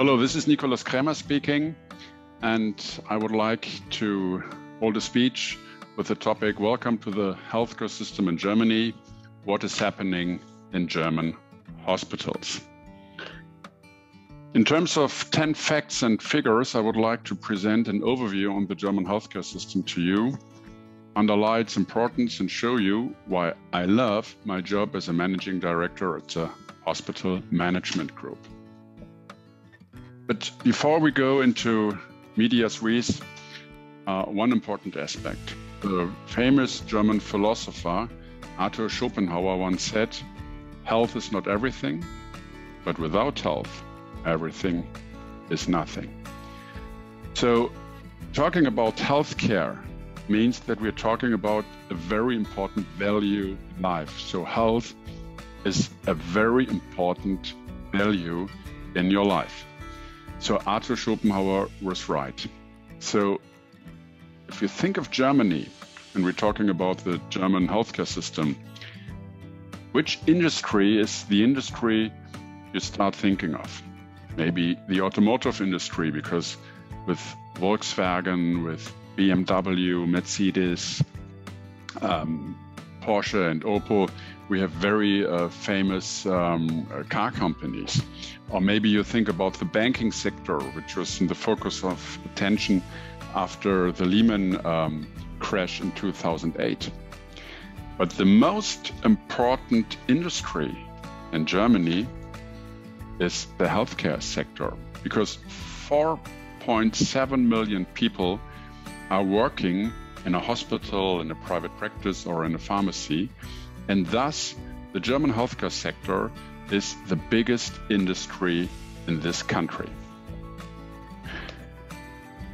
Hello, this is Krämer speaking, and I would like to hold a speech with the topic, Welcome to the Healthcare System in Germany, What is Happening in German Hospitals. In terms of 10 facts and figures, I would like to present an overview on the German healthcare system to you, underline its importance and show you why I love my job as a managing director at the Hospital Management Group. But before we go into medias res, one important aspect. The famous German philosopher Arthur Schopenhauer once said, health is not everything, but without health, everything is nothing. So talking about healthcare means that we're talking about a very important value in life. So health is a very important value in your life. So Arthur Schopenhauer was right. So if you think of Germany, and we're talking about the German healthcare system, which industry is the industry you start thinking of? Maybe the automotive industry, because with Volkswagen, with BMW, Mercedes, Porsche and Opel, we have very famous car companies. Or maybe you think about the banking sector, which was in the focus of attention after the Lehman crash in 2008. But the most important industry in Germany is the healthcare sector, because 4.7 million people are working in a hospital, in a private practice, or in a pharmacy. And thus, the German healthcare sector is the biggest industry in this country.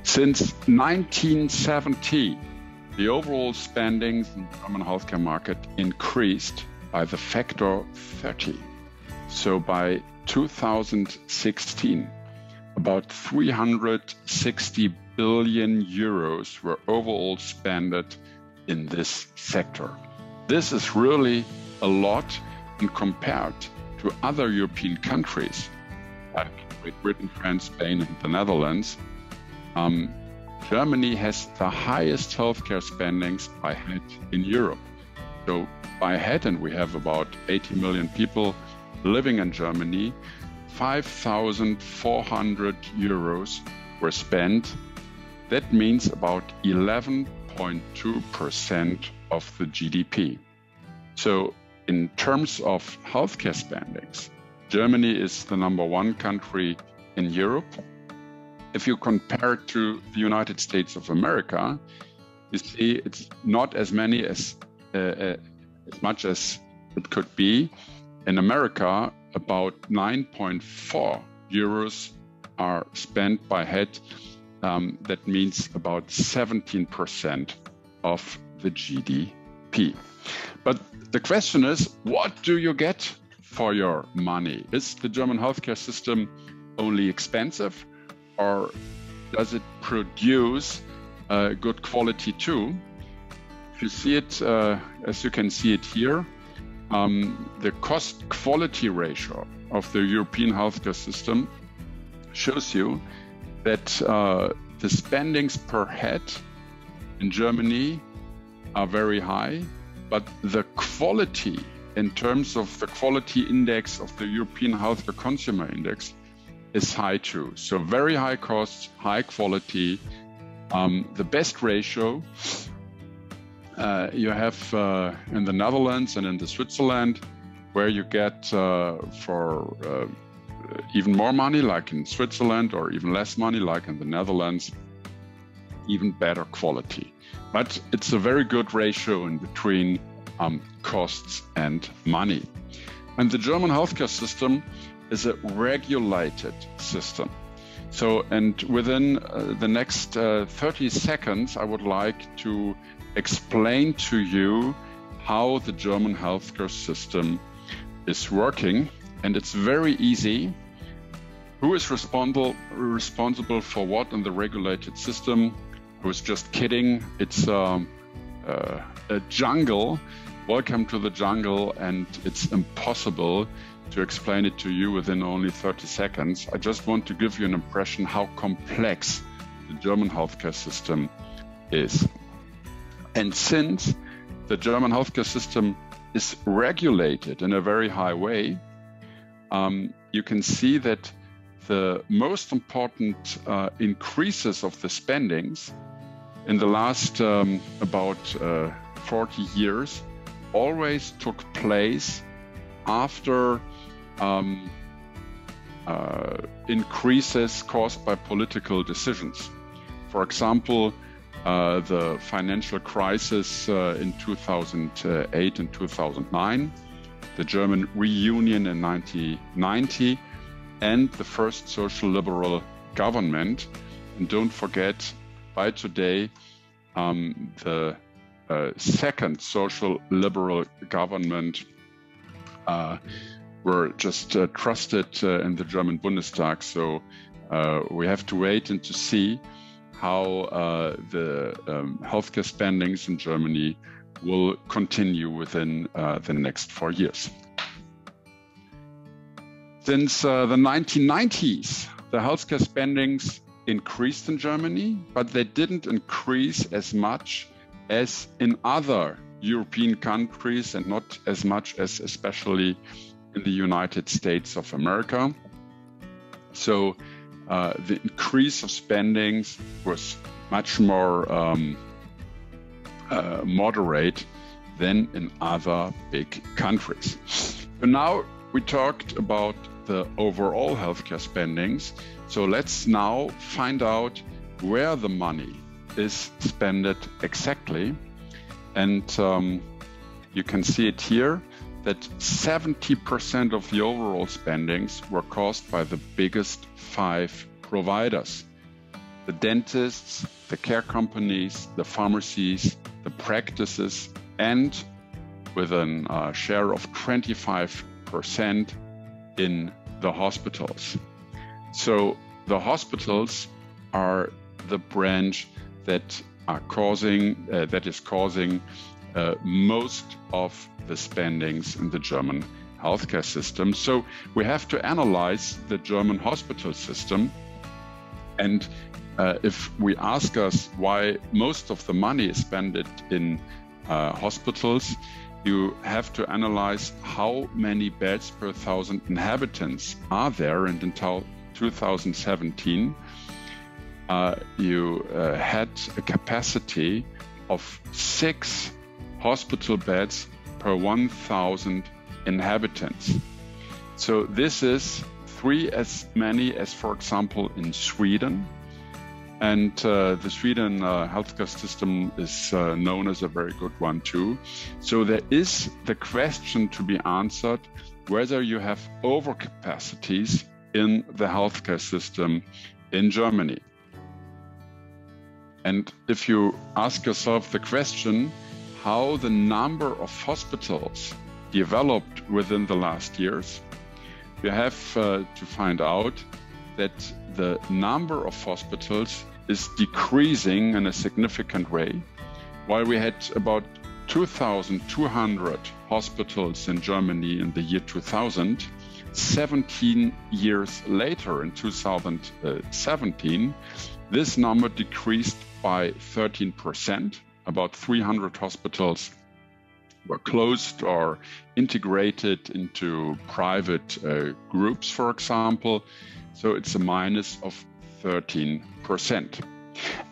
Since 1970, the overall spending in the German healthcare market increased by the factor 30. So by 2016, about 360 billion euros were overall spent in this sector. This is really a lot, and compared to other European countries like Great Britain, France, Spain, and the Netherlands, Germany has the highest healthcare spendings by head in Europe. So by head, and we have about 80 million people living in Germany, 5,400 euros were spent. That means about 11.2% of the GDP. So in terms of healthcare spendings, Germany is the #1 country in Europe. If you compare it to the United States of America, you see it's not as much as it could be. In America, about 9.4 euros are spent by head. That means about 17% of the GDP. But the question is, what do you get for your money? Is the German healthcare system only expensive, or does it produce good quality too? If you see it, as you can see it here, the cost-quality ratio of the European healthcare system shows you that the spendings per head in Germany are very high, but the quality in terms of the quality index of the European Healthcare Consumer Index is high too. So very high costs, high quality. The best ratio you have in the Netherlands and in the Switzerland, where you get for even more money, like in Switzerland, or even less money, like in the Netherlands, even better quality. But it's a very good ratio in between costs and money. And the German healthcare system is a regulated system. So, and within the next 30 seconds, I would like to explain to you how the German healthcare system is working. And it's very easy. Who is responsible for what in the regulated system? I was just kidding. It's a jungle welcome to the jungle, and it's impossible to explain it to you within only 30 seconds. I just want to give you an impression how complex the German healthcare system is. And since the German healthcare system is regulated in a very high way, you can see that the most important increases of the spendings in the last about 40 years always took place after increases caused by political decisions. For example, the financial crisis in 2008 and 2009, the German reunion in 1990, and the first social liberal government. And don't forget, by today, the second social liberal government were just trusted in the German Bundestag. So we have to wait and to see how the healthcare spendings in Germany will continue within the next 4 years. Since the 1990s, the healthcare spendings increased in Germany, but they didn't increase as much as in other European countries, and not as much as especially in the United States of America. So the increase of spendings was much more moderate than in other big countries. But now we talked about the overall healthcare spendings. So let's now find out where the money is spent exactly. And you can see it here that 70% of the overall spendings were caused by the biggest 5 providers: the dentists, the care companies, the pharmacies, the practices, and with a share of 25% in the hospitals. So the hospitals are the branch that is causing most of the spendings in the German healthcare system. So we have to analyze the German hospital system. And if we ask us why most of the money is spent in hospitals, you have to analyze how many beds per 1,000 inhabitants are there. And until 2017, you had a capacity of 6 hospital beds per 1,000 inhabitants. So this is 3 as many as, for example, in Sweden. And the Sweden healthcare system is known as a very good one too. So there is the question to be answered whether you have overcapacities in the healthcare system in Germany. And if you ask yourself the question how the number of hospitals developed within the last years, you have to find out that the number of hospitals is decreasing in a significant way. While we had about 2,200 hospitals in Germany in the year 2000, 17 years later, in 2017, this number decreased by 13%. About 300 hospitals were closed or integrated into private groups, for example. So it's a minus of 13%.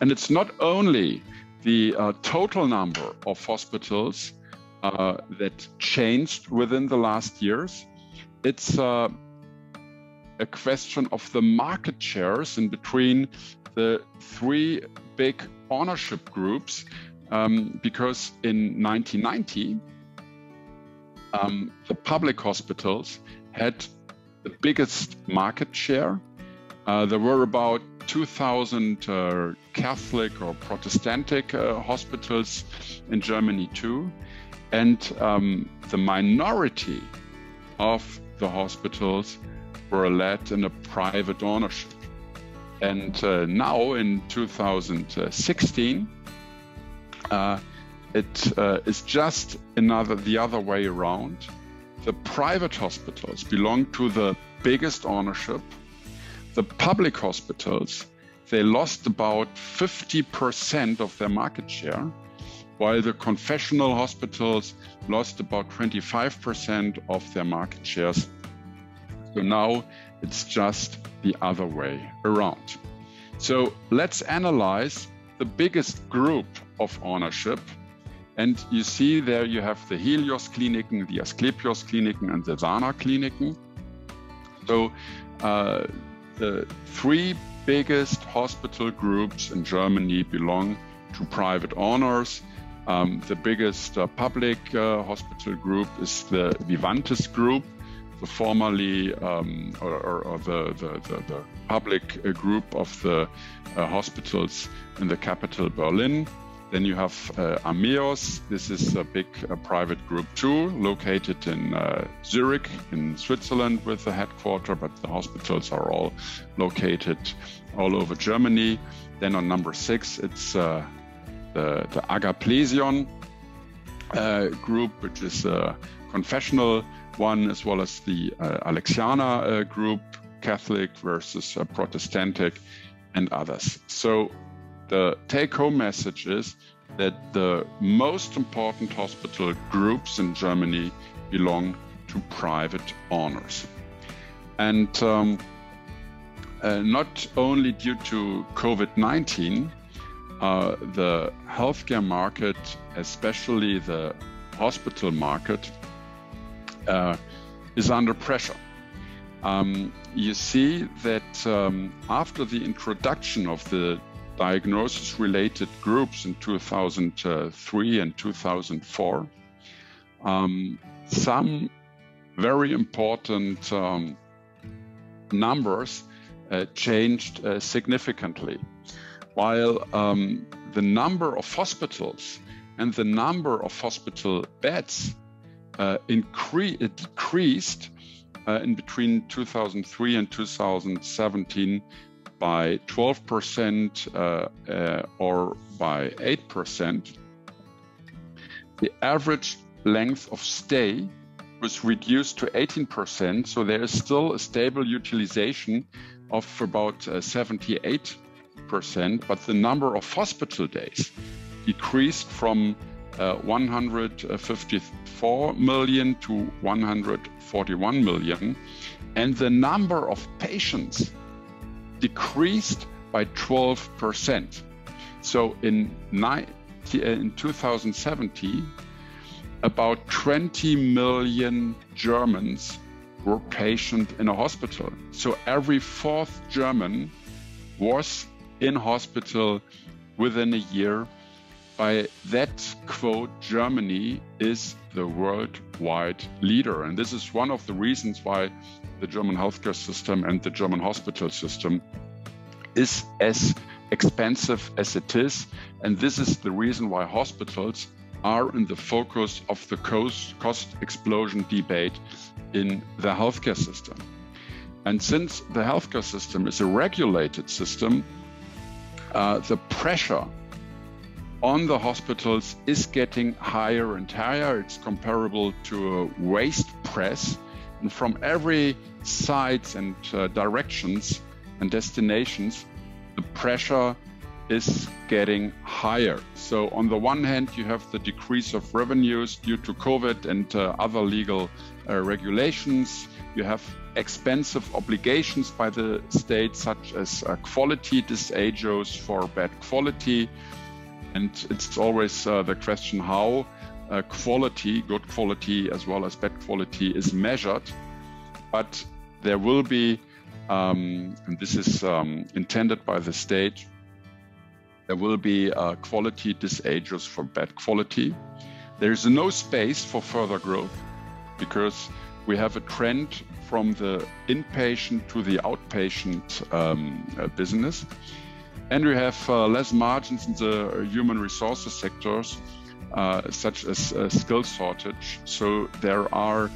And it's not only the total number of hospitals that changed within the last years. It's a question of the market shares in between the 3 big ownership groups, because in 1990, the public hospitals had the biggest market share. There were about 2,000 Catholic or Protestantic hospitals in Germany too. And the minority of the hospitals were led in a private ownership. And now in 2016, it is just the other way around. The private hospitals belong to the biggest ownership. The public hospitals, they lost about 50% of their market share, while the confessional hospitals lost about 25% of their market shares. So now it's just the other way around. So let's analyze the biggest group of ownership. And you see there you have the Helios Kliniken, the Asklepios Kliniken, and the Dana Kliniken. So the three biggest hospital groups in Germany belong to private owners. The biggest public hospital group is the Vivantes Group, the formerly the public group of the hospitals in the capital Berlin. Then you have Ameos. This is a big private group too, located in Zurich in Switzerland with the headquarters, but the hospitals are all located all over Germany. Then on number 6, it's the Agaplesion group, which is a confessional one, as well as the Alexiana group, Catholic versus Protestantic, and others. So the take-home message is that the most important hospital groups in Germany belong to private owners. And not only due to COVID-19, the healthcare market, especially the hospital market, is under pressure. You see that after the introduction of the diagnosis-related groups in 2003 and 2004, some very important numbers changed significantly. While the number of hospitals and the number of hospital beds decreased in between 2003 and 2017 by 12% or by 8%, the average length of stay was reduced to 18%. So there is still a stable utilization of about 78%, but the number of hospital days decreased from 154 million to 141 million, and the number of patients decreased by 12%. So in 2017, about 20 million Germans were patient in a hospital. So every 4th German was in hospital within a year. By that quote, Germany is the worldwide leader. And this is one of the reasons why the German healthcare system and the German hospital system is as expensive as it is. And this is the reason why hospitals are in the focus of the cost explosion debate in the healthcare system. And since the healthcare system is a regulated system, the pressure on the hospitals is getting higher and higher. It's comparable to a waist press. And from every sides and directions and destinations, the pressure is getting higher. So on the one hand, you have the decrease of revenues due to COVID and other legal regulations. You have expensive obligations by the state, such as quality disaggos for bad quality. And it's always the question how quality, good quality as well as bad quality, is measured. But there will be, and this is intended by the state, there will be quality disaggos for bad quality. There is no space for further growth because we have a trend from the inpatient to the outpatient business. And we have less margins in the human resources sectors, such as skill shortage. So there are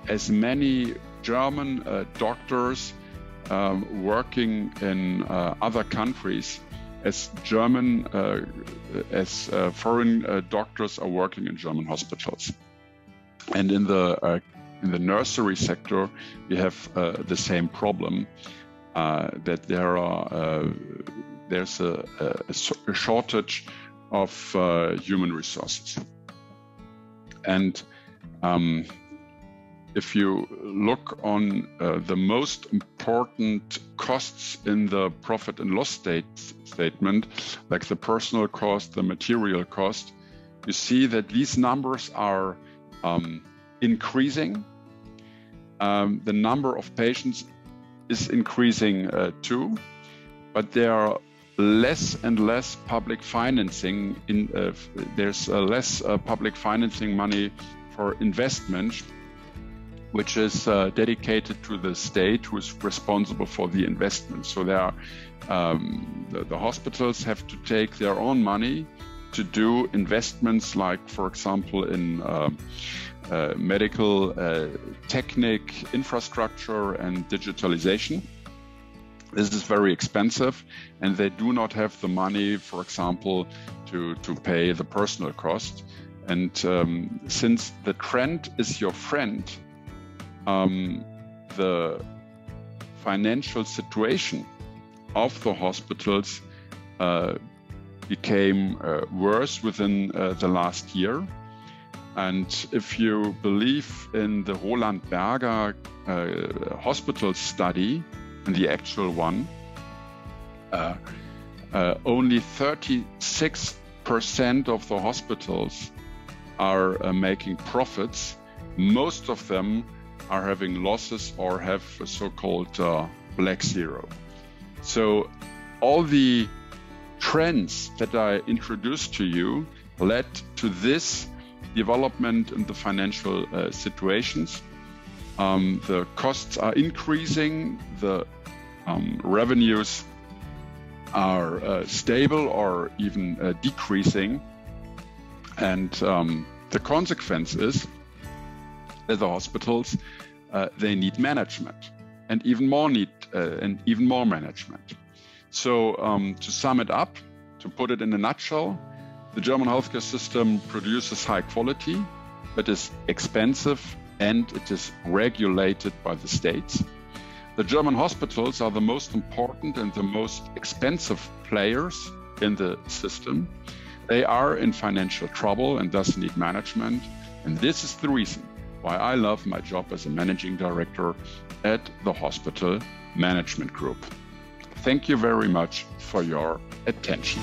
as many German doctors working in other countries as foreign doctors are working in German hospitals. And in the nursery sector, we have the same problem, that there's a shortage of human resources. And if you look on the most important costs in the profit and loss statement, like the personal cost, the material cost, you see that these numbers are increasing. The number of patients is increasing too, but there are less and less public financing. There's less public financing money for investment, which is dedicated to the state, who is responsible for the investment. So there are, the hospitals have to take their own money to do investments, like, for example, in medical technique, infrastructure, and digitalization. This is very expensive, and they do not have the money, for example, to pay the personal cost. And since the trend is your friend, the financial situation of the hospitals became worse within the last year. And if you believe in the Roland Berger hospital study, in the actual one, only 36% of the hospitals are making profits. Most of them are having losses or have a so-called black zero. So all the trends that I introduced to you led to this development in the financial situations. The costs are increasing, the revenues are stable or even decreasing, and the consequence is that the hospitals they need management, and even more management. So to sum it up, to put it in a nutshell, the German healthcare system produces high quality, but is expensive, and it is regulated by the states. The German hospitals are the most important and the most expensive players in the system. They are in financial trouble and thus need management. And this is the reason why I love my job as a managing director at the Hospital Management Group. Thank you very much for your attention.